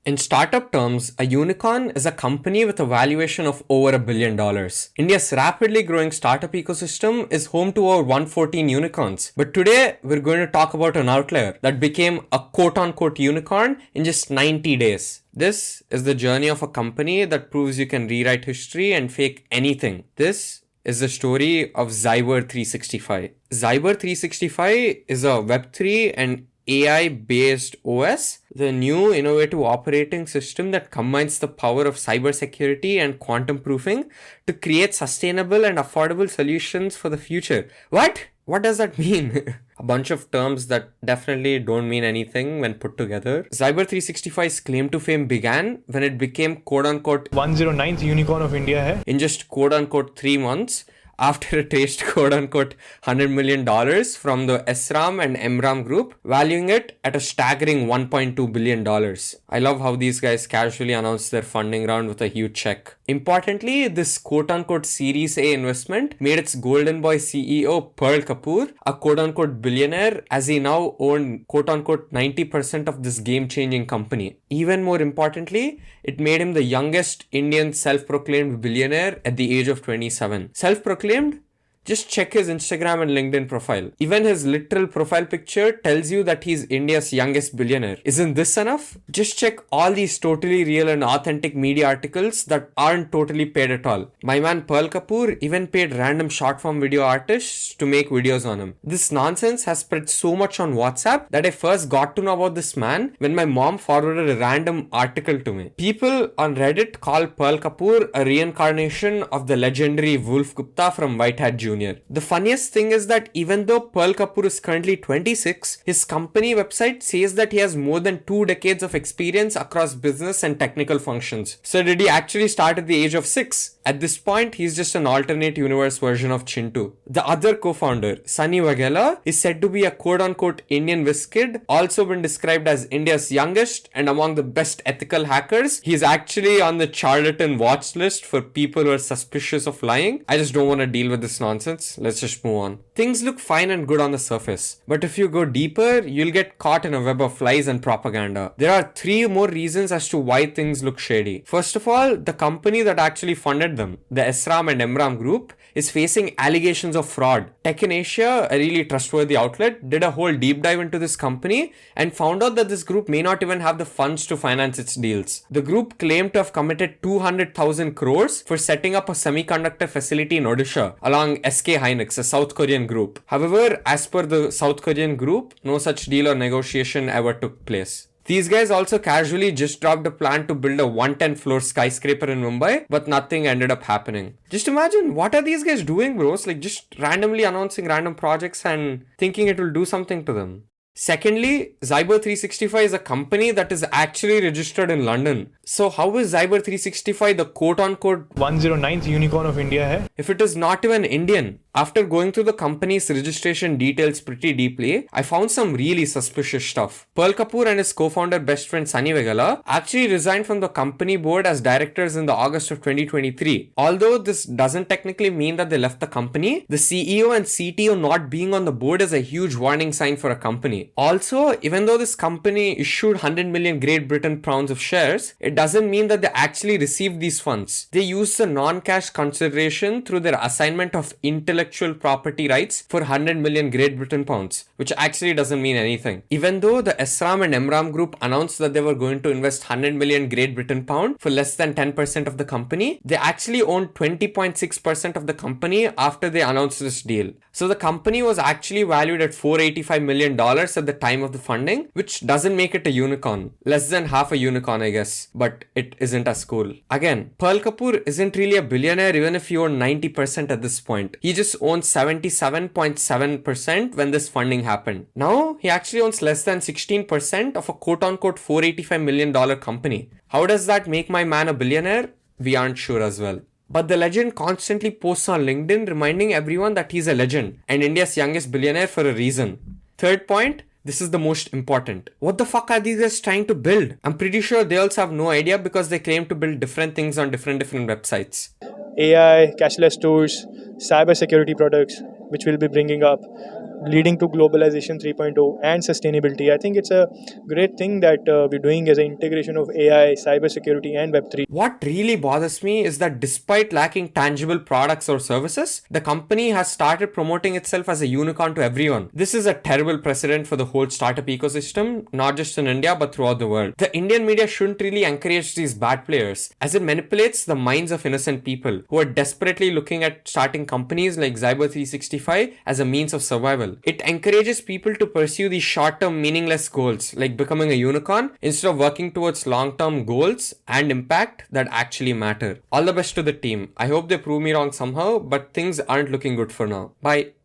In startup terms, a unicorn is a company with a valuation of over $1 billion. India's rapidly growing startup ecosystem is home to over 114 unicorns. But today, we're going to talk about an outlier that became a quote-unquote unicorn in just 90 days. This is the journey of a company that proves you can rewrite history and fake anything. This is the story of Zyber 365. Zyber 365 is a Web3 and AI based OS, the new innovative operating system that combines the power of cybersecurity and quantum proofing to create sustainable and affordable solutions for the future. What? What does that mean? A bunch of terms that definitely don't mean anything when put together. Zyber 365's claim to fame began when it became quote unquote 109th unicorn of India hai. In just quote unquote 3 months after it raised quote unquote $100 million from the SRAM and MRAM group, valuing it at a staggering $1.2 billion. I love how these guys casually announced their funding round with a huge check. Importantly, this quote unquote Series A investment made its golden boy CEO Pearl Kapoor a quote unquote billionaire, as he now owned quote unquote 90% of this game changing company. Even more importantly, it made him the youngest Indian self-proclaimed billionaire at the age of 27. Self-proclaimed? Just check his Instagram and LinkedIn profile. Even his literal profile picture tells you that he's India's youngest billionaire. Isn't this enough? Just check all these totally real and authentic media articles that aren't totally paid at all. My man Pearl Kapoor even paid random short form video artists to make videos on him. This nonsense has spread so much on WhatsApp that I first got to know about this man when my mom forwarded a random article to me. People on Reddit call Pearl Kapoor a reincarnation of the legendary Wolf Gupta from White Hat Jr. The funniest thing is that even though Pearl Kapoor is currently 26, his company website says that he has more than 2 decades of experience across business and technical functions. So did he actually start at the age of 6? At this point, he's just an alternate universe version of Chintu. The other co-founder, Sunny Waghela, is said to be a quote-unquote Indian whiz kid, also been described as India's youngest and among the best ethical hackers. He's actually on the charlatan watch list for people who are suspicious of lying. I just don't want to deal with this nonsense. Let's just move on. Things look fine and good on the surface, but if you go deeper, you'll get caught in a web of lies and propaganda. There are 3 more reasons as to why things look shady. First of all, the company that actually funded them, the SRAM and MRAM group, is facing allegations of fraud. Tech in Asia, a really trustworthy outlet, did a whole deep dive into this company and found out that this group may not even have the funds to finance its deals. The group claimed to have committed 200,000 crores for setting up a semiconductor facility in Odisha along SK Hynix, a South Korean group. However, as per the South Korean group, no such deal or negotiation ever took place. These guys also casually just dropped a plan to build a 110-floor skyscraper in Mumbai, but nothing ended up happening. Just imagine, what are these guys doing, bros? Like, just randomly announcing random projects and thinking it will do something to them. Secondly, Zyber 365 is a company that is actually registered in London. So how is Zyber 365 the quote-unquote 109th unicorn of India hai? if it is not even Indian? After going through the company's registration details pretty deeply, I found some really suspicious stuff. Pearl Kapoor and his co-founder best friend Sunny Waghela actually resigned from the company board as directors in the August of 2023. Although this doesn't technically mean that they left the company, the CEO and CTO not being on the board is a huge warning sign for a company. Also, even though this company issued 100 million Great Britain pounds of shares, it doesn't mean that they actually received these funds. They used the non-cash consideration through their assignment of intellectual property rights for 100 million Great Britain pounds, which actually doesn't mean anything. Even though the SRAM and MRAM group announced that they were going to invest 100 million Great Britain pound for less than 10% of the company, they actually owned 20.6% of the company after they announced this deal. So the company was actually valued at $485 million at the time of the funding, which doesn't make it a unicorn. Less than half a unicorn, I guess, but it isn't as cool. Again, Pearl Kapoor isn't really a billionaire even if he owned 90% at this point. He just owned 77.7% when this funding happened. Now, he actually owns less than 16% of a quote-unquote $485 million company. How does that make my man a billionaire? We aren't sure as well. But the legend constantly posts on LinkedIn reminding everyone that he's a legend and India's youngest billionaire for a reason. Third point, this is the most important. What the fuck are these guys trying to build? I'm pretty sure they also have no idea because they claim to build different things on different websites. AI, cashless stores, cyber security products, which we'll be bringing up. leading to globalization 3.0 and sustainability. I think it's a great thing that we're doing as an integration of AI, cybersecurity, and Web3. What really bothers me is that despite lacking tangible products or services, the company has started promoting itself as a unicorn to everyone. This is a terrible precedent for the whole startup ecosystem, not just in India but throughout the world. The Indian media shouldn't really encourage these bad players, as it manipulates the minds of innocent people who are desperately looking at starting companies like Zyber 365 as a means of survival. It encourages people to pursue these short-term meaningless goals like becoming a unicorn instead of working towards long-term goals and impact that actually matter. All the best to the team. I hope they prove me wrong somehow, but things aren't looking good for now. Bye.